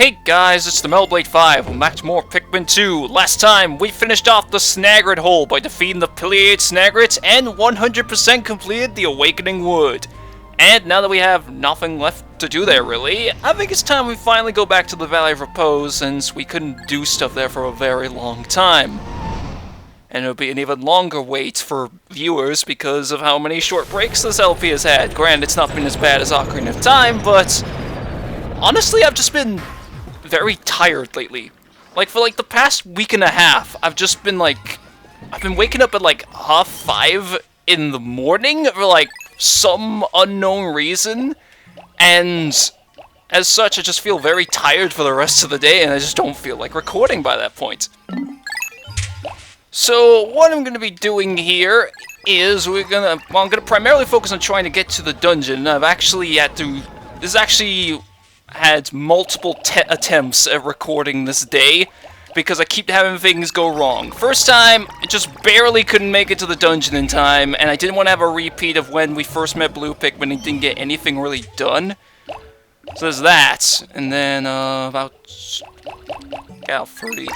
Hey guys, it's the Melblade 5, we're back to more Pikmin 2. Last time, we finished off the Snagrit hole by defeating the pileated Snagrits and 100% completed the Awakening Wood. And now that we have nothing left to do there really, I think it's time we finally go back to the Valley of Repose since we couldn't do stuff there for a very long time. And it'll be an even longer wait for viewers because of how many short breaks this LP has had. Granted, it's not been as bad as Ocarina of Time, but honestly, I've just been very tired lately. Like, for like the past week and a half, I've just been like, I've been waking up at like 5:30 in the morning for like some unknown reason, and as such I just feel very tired for the rest of the day, and I just don't feel like recording by that point. So what I'm going to be doing here is I'm going to primarily focus on trying to get to the dungeon. I've actually had multiple attempts at recording this day because I keep having things go wrong. First time, I just barely couldn't make it to the dungeon in time, and I didn't want to have a repeat of when we first met Blue Pikmin and didn't get anything really done. So there's that, and then about 30.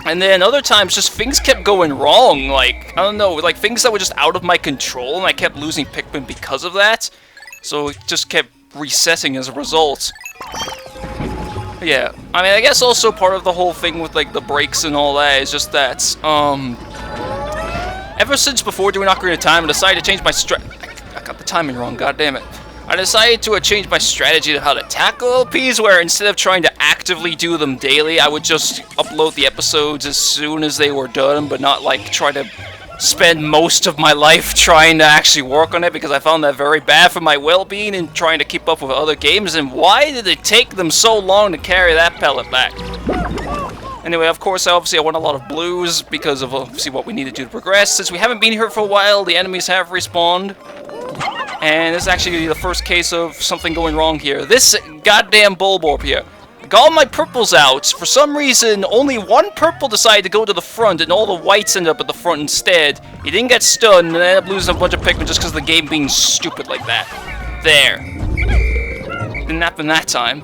And then other times, just things kept going wrong, like, I don't know, like things that were just out of my control, and I kept losing Pikmin because of that. So it just kept resetting as a result. Yeah, I mean, I guess also part of the whole thing with like the breaks and all that is just that, ever since before doing Ocarina of Time, I decided to change my I got the timing wrong, god damn it. I decided to change my strategy to how to tackle LPs, where instead of trying to actively do them daily, I would just upload the episodes as soon as they were done, but not like try to spend most of my life trying to actually work on it, because I found that very bad for my well-being and trying to keep up with other games. And why did it take them so long to carry that pellet back? Anyway, of course, obviously I want a lot of blues because of obviously what we need to do to progress. Since we haven't been here for a while, the enemies have respawned. And this is actually going to be the first case of something going wrong here. This goddamn Bulborb here. Got all my purples out. For some reason, only one purple decided to go to the front, and all the whites ended up at the front instead. He didn't get stunned, and ended up losing a bunch of Pikmin just because of the game being stupid like that. There. Didn't happen that time.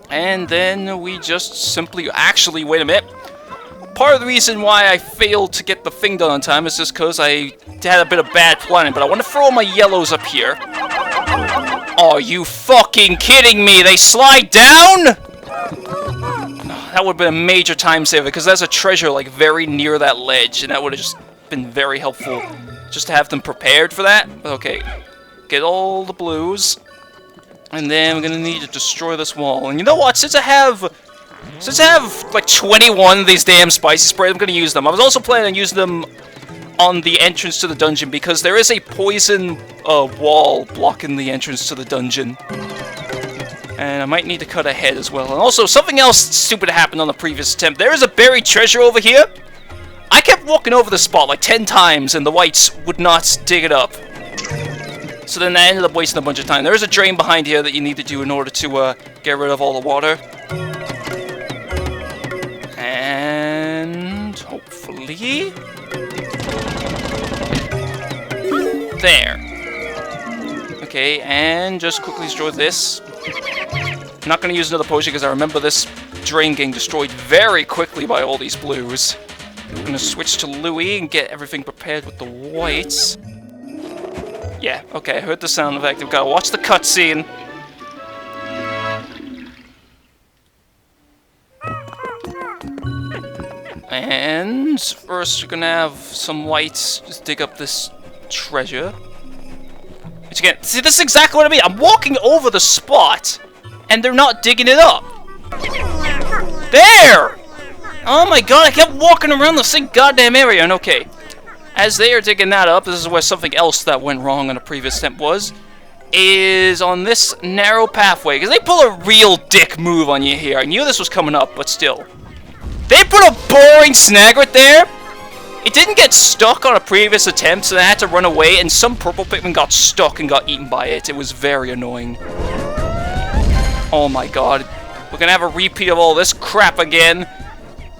And then we just simply... Actually, wait a minute. Part of the reason why I failed to get the thing done on time is just because I had a bit of bad planning, but I want to throw my yellows up here. Are you fucking kidding me? They slide down?! That would have been a major time saver, because there's a treasure like very near that ledge, and that would have just been very helpful just to have them prepared for that. Okay, get all the blues, and then we're gonna need to destroy this wall. And you know what? Since I have like 21 of these damn spicy sprays, I'm gonna use them. I was also planning on using them on the entrance to the dungeon, because there is a poison wall blocking the entrance to the dungeon. And I might need to cut ahead as well. And also, something else stupid happened on the previous attempt. There is a buried treasure over here. I kept walking over the spot like 10 times, and the whites would not dig it up. So then I ended up wasting a bunch of time. There is a drain behind here that you need to do in order to get rid of all the water. And hopefully... There. Okay, and just quickly destroy this. I'm not going to use another potion because I remember this drain getting destroyed very quickly by all these blues. I'm going to switch to Louie and get everything prepared with the whites. Yeah, okay, I heard the sound effect. I've got to watch the cutscene. And first we're going to have some whites just dig up this treasure. Which again, see, this is exactly what I mean. I'm walking over the spot, and they're not digging it up. There! Oh my god, I kept walking around the same goddamn area, and okay. As they are digging that up, this is where something else that went wrong on a previous attempt was, is on this narrow pathway, because they pull a real dick move on you here. I knew this was coming up, but still. They put a boring Snagrit there! It didn't get stuck on a previous attempt, so they had to run away, and some purple Pikmin got stuck and got eaten by it. It was very annoying. Oh my god. We're gonna have a repeat of all this crap again.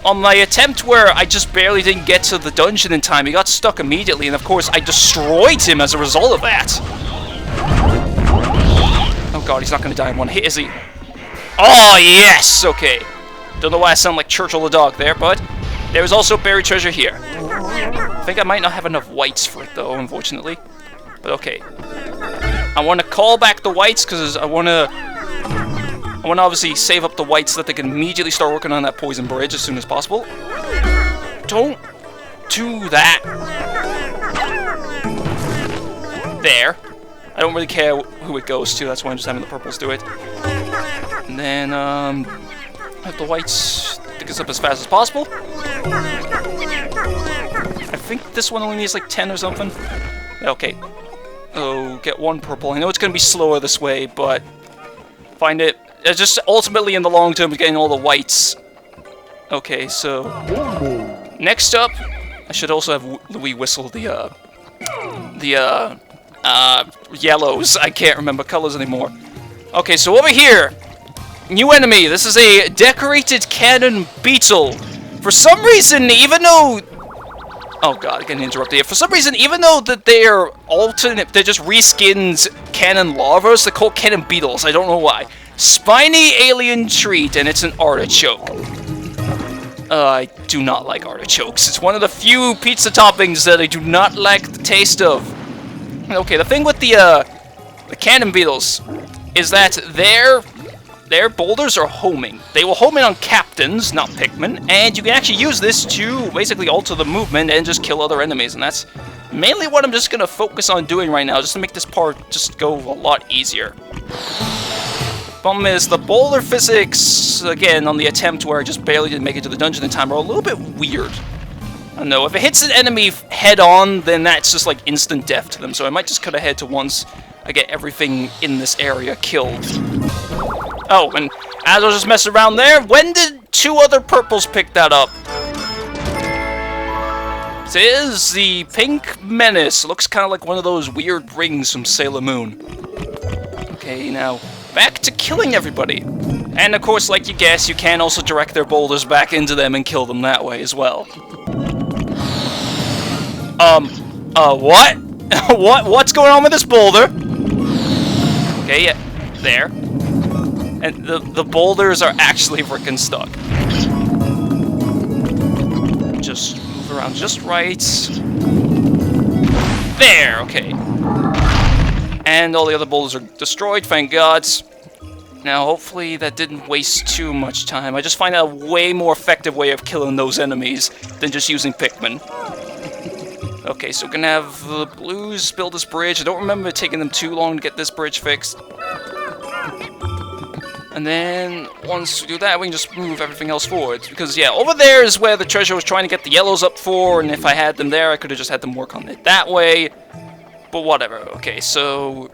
On my attempt where I just barely didn't get to the dungeon in time, he got stuck immediately, and of course I destroyed him as a result of that. Oh god, he's not gonna die in one hit, is he? Oh, yes! Okay. Don't know why I sound like Churchill the dog there, but there is also buried treasure here. I think I might not have enough whites for it, though, unfortunately. But okay. I want to call back the whites, because I want to obviously save up the whites so that they can immediately start working on that poison bridge as soon as possible. Don't do that. There. I don't really care who it goes to, that's why I'm just having the purples do it. And then, have the whites pick us up as fast as possible. I think this one only needs like 10 or something. Okay. Oh, get one purple. I know it's going to be slower this way, but find it. It's just ultimately in the long term getting all the whites. Okay, so next up, I should also have Louis whistle the yellows. I can't remember colors anymore. Okay, so over here, new enemy. This is a decorated cannon beetle. For some reason, even though... Oh god, getting interrupted here. For some reason, even though that they're alternate, they're just reskinned cannon larvas, they're called cannon beetles. I don't know why. Spiny alien treat, and it's an artichoke. I do not like artichokes. It's one of the few pizza toppings that I do not like the taste of. Okay, the thing with the cannon beetles is that their boulders are homing. They will home in on captains, not Pikmin, and you can actually use this to basically alter the movement and just kill other enemies, and that's mainly what I'm just going to focus on doing right now, just to make this part just go a lot easier. Problem is, the boulder physics, again, on the attempt where I just barely didn't make it to the dungeon in time, are a little bit weird. I don't know, if it hits an enemy head-on, then that's just like instant death to them, so I might just cut ahead to once I get everything in this area killed. Oh, and as I was just messing around there, when did two other purples pick that up? It is the pink Menace. It looks kind of like one of those weird rings from Sailor Moon. Okay, now back to killing everybody. And of course, like you guess, you can also direct their boulders back into them and kill them that way as well. What? What's going on with this boulder? Okay, yeah, there. And the boulders are actually freaking stuck. Just move around just right. There, okay. And all the other boulders are destroyed, thank God. Now, hopefully that didn't waste too much time. I just find out a way more effective way of killing those enemies than just using Pikmin. Okay, so we're gonna have the blues build this bridge. I don't remember it taking them too long to get this bridge fixed. And then, once we do that, we can just move everything else forward. Because, yeah, over there is where the treasure was trying to get the yellows up for, and if I had them there, I could have just had them work on it that way. But whatever. Okay, so...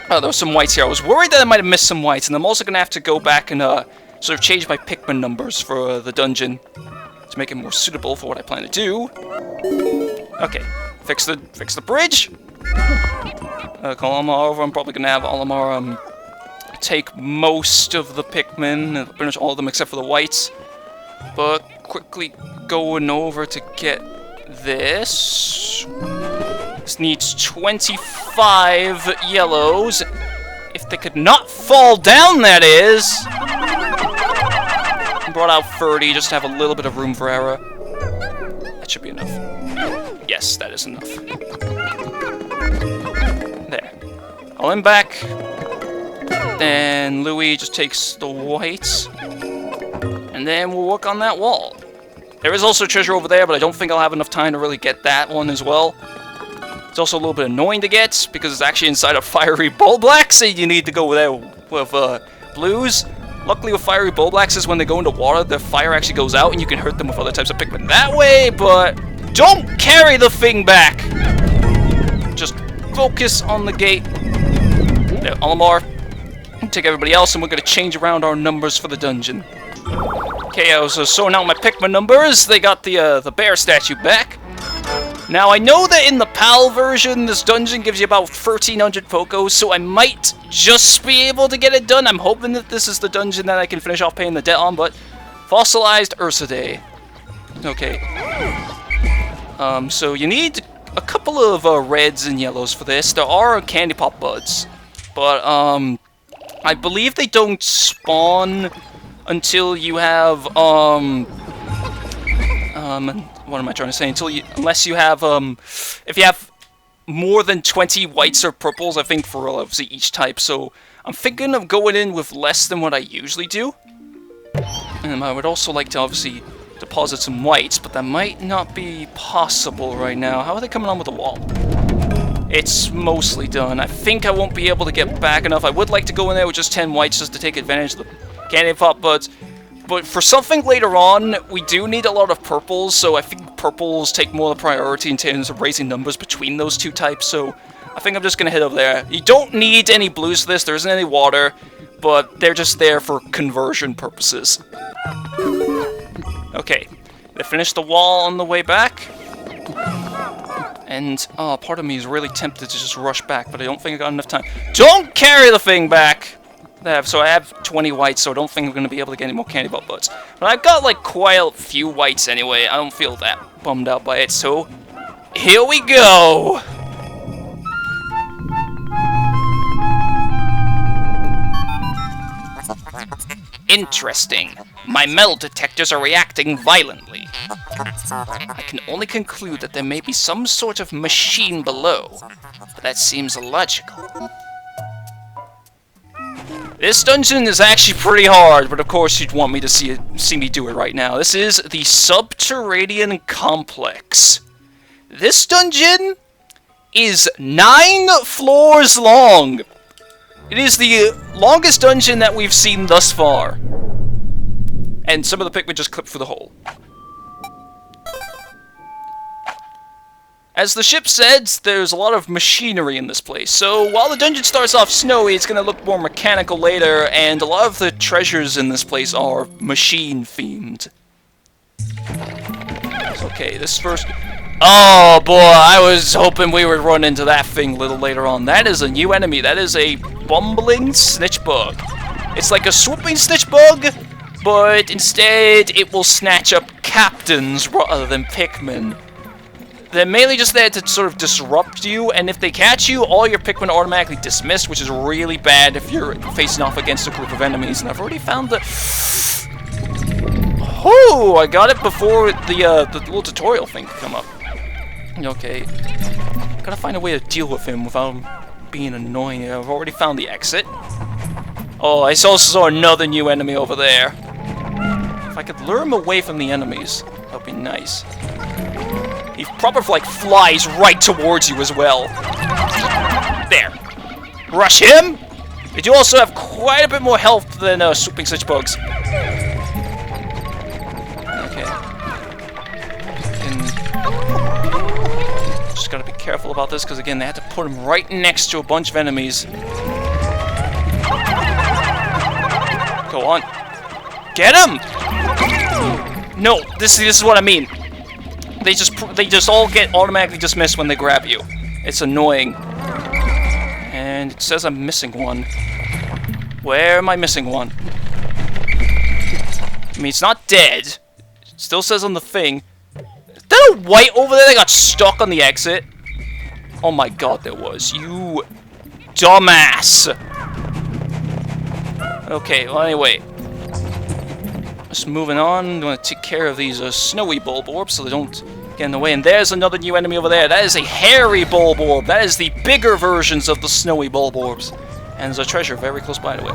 Oh, there was some whites here. I was worried that I might have missed some whites, and I'm also going to have to go back and sort of change my Pikmin numbers for the dungeon to make it more suitable for what I plan to do. Okay, fix the bridge. Call Olimar over. I'm probably going to have Olimar take most of the Pikmin, pretty much all of them except for the whites. But quickly going over to get this. This needs 25 yellows. If they could not fall down, that is. Brought out 30 just to have a little bit of room for error. That should be enough. Yes, that is enough. There. I'll end back. Then Louis just takes the whites. And then we'll work on that wall. There is also treasure over there, but I don't think I'll have enough time to really get that one as well. It's also a little bit annoying to get, because it's actually inside a fiery Bulblax, so you need to go there with blues. Luckily with fiery Bulblaxes, when they go into water, the fire actually goes out, and you can hurt them with other types of Pikmin that way, but don't carry the thing back! Just focus on the gate. There, Olimar. Take everybody else, and we're going to change around our numbers for the dungeon. Okay, I was sorting out my Pikmin numbers. They got the bear statue back. Now, I know that in the PAL version, this dungeon gives you about 1,300 Pokos, so I might just be able to get it done. I'm hoping that this is the dungeon that I can finish off paying the debt on, but... Fossilized Earth. Okay. So you need a couple of reds and yellows for this. There are candy pop buds, but, I believe they don't spawn until you have, what am I trying to say? Unless you have, if you have more than 20 whites or purples, I think, for obviously each type. So I'm thinking of going in with less than what I usually do. And I would also like to obviously deposit some whites, but that might not be possible right now. How are they coming on with the wall? It's mostly done. I think I won't be able to get back enough. I would like to go in there with just 10 whites just to take advantage of the candy pop buds. But for something later on, we do need a lot of purples, so I think purples take more of the priority in terms of raising numbers between those two types, so I think I'm just going to head over there. You don't need any blues for this, there isn't any water, but they're just there for conversion purposes. Okay, they finished the wall on the way back. And, oh, part of me is really tempted to just rush back, but I don't think I got enough time. Don't carry the thing back! So I have 20 whites, so I don't think I'm going to be able to get any more candy belt buds. But I've got, like, quite a few whites anyway. I don't feel that bummed out by it, so here we go! Interesting. My metal detectors are reacting violently. I can only conclude that there may be some sort of machine below, but that seems illogical. This dungeon is actually pretty hard, but of course you'd want me to see me do it right now. This is the Subterranean Complex. This dungeon is 9 floors long. It is the longest dungeon that we've seen thus far. And some of the Pikmin just clipped through the hole. As the ship said, there's a lot of machinery in this place, so while the dungeon starts off snowy, it's going to look more mechanical later, and a lot of the treasures in this place are machine-themed. Okay, this first... Oh boy, I was hoping we would run into that thing a little later on. That is a new enemy. That is a bumbling snitch bug. It's like a swooping snitch bug, but instead it will snatch up captains rather than Pikmin. They're mainly just there to sort of disrupt you, and if they catch you, all your Pikmin are automatically dismissed, which is really bad if you're facing off against a group of enemies. And I've already found the... Oh, I got it before the little tutorial thing could come up. Okay. Gotta find a way to deal with him without him being annoying. I've already found the exit. Oh, I also saw another new enemy over there. If I could lure him away from the enemies, that would be nice. He proper, like, flies right towards you as well. There. Rush him! They do also have quite a bit more health than swooping snitch bugs. Okay. Just gotta be careful about this, because again, they had to put him right next to a bunch of enemies. Go on. Get him! No, this is what I mean. They just all get automatically dismissed when they grab you. It's annoying. And it says I'm missing one. Where am I missing one? I mean, it's not dead. It still says on the thing. Is there a white over there that got stuck on the exit? Oh my god, there was. You dumbass. Okay, well anyway. Just moving on, I'm going to take care of these snowy bulb orbs so they don't get in the way. And there's another new enemy over there. That is a hairy bulb orb. That is the bigger versions of the snowy bulb orbs. And there's a treasure very close by the way.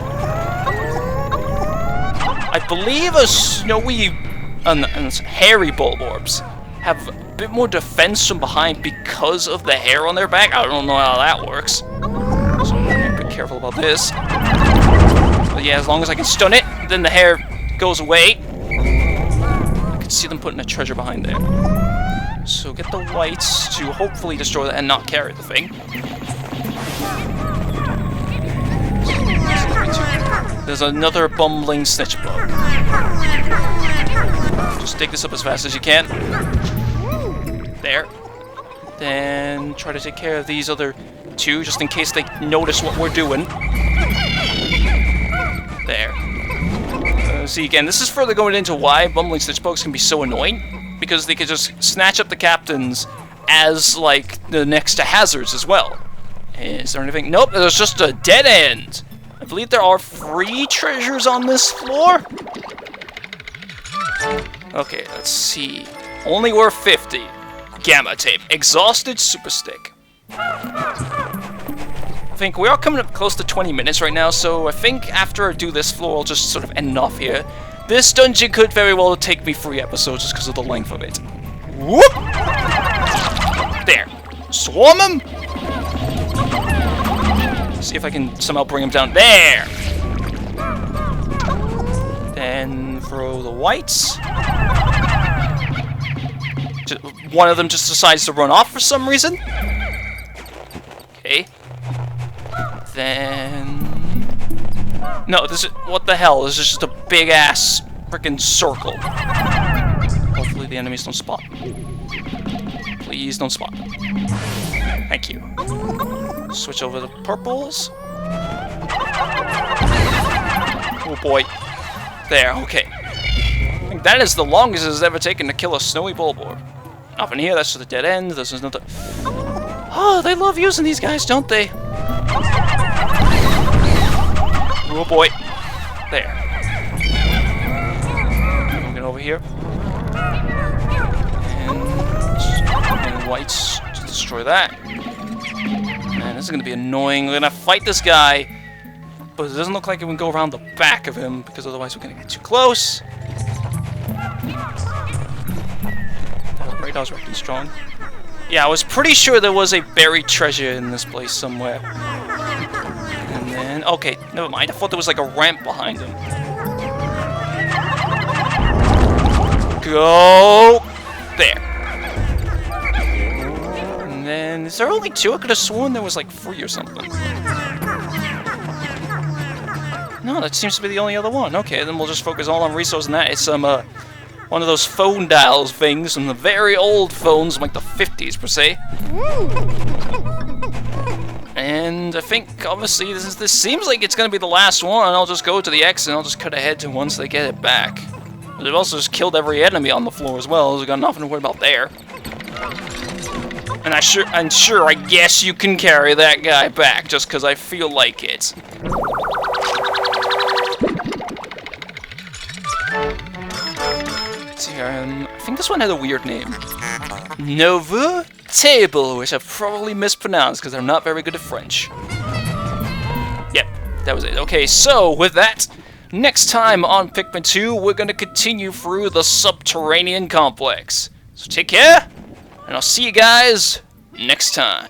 I believe a snowy and hairy bulb orbs have a bit more defense from behind because of the hair on their back. I don't know how that works. So I'm going to be careful about this. But yeah, as long as I can stun it, then the hair goes away. I can see them putting a treasure behind there. So get the whites to hopefully destroy that and not carry the thing. There's another bumbling snitch bug. Just dig this up as fast as you can. There. Then try to take care of these other two just in case they notice what we're doing. There. See, again, this is further going into why bumbling snitch bugs can be so annoying, because they could just snatch up the captains as, like, the next to hazards as well. Is there anything? Nope, there's just a dead end. I believe there are 3 treasures on this floor. Okay, let's see. Only worth 50. Gamma tape. Exhausted super stick. I think we are coming up close to 20 minutes right now, so I think after I do this floor, I'll just sort of end off here. This dungeon could very well take me 3 episodes just because of the length of it. Whoop! There. Swarm him! See if I can somehow bring him down. There! Then throw the whites. One of them just decides to run off for some reason. Okay. Then... No, this is... What the hell? This is just a big-ass freaking circle. Hopefully the enemies don't spot. Please don't spot. Thank you. Switch over to purples. Oh boy. There, okay. I think that is the longest it has ever taken to kill a snowy bulbor. Nothing here, that's just a dead end. This is another... Oh, they love using these guys, don't they? Oh boy. There. Get over here. And whites to destroy that. Man, this is gonna be annoying. We're gonna fight this guy, but it doesn't look like it can go around the back of him because otherwise we're gonna get too close. That radar's working strong. Yeah, I was pretty sure there was a buried treasure in this place somewhere. And then, okay, never mind. I thought there was like a ramp behind him. Go there. And then, is there only 2? I could have sworn there was like 3 or something. No, that seems to be the only other one. Okay, then we'll just focus all on resources and that. It's one of those phone dials things from the very old phones from like the 50s per se. And I think obviously this seems like it's gonna be the last one. I'll just go to the X and I'll just cut ahead to once they get it back. But they've also just killed every enemy on the floor as well, so we've got nothing to worry about there. And I'm sure I guess you can carry that guy back just because I feel like it. Let's see, I think this one had a weird name. Nouveau Table, which I've probably mispronounced because I'm not very good at French. Yep, that was it. Okay, so with that, next time on Pikmin 2, we're going to continue through the subterranean complex. So take care, and I'll see you guys next time.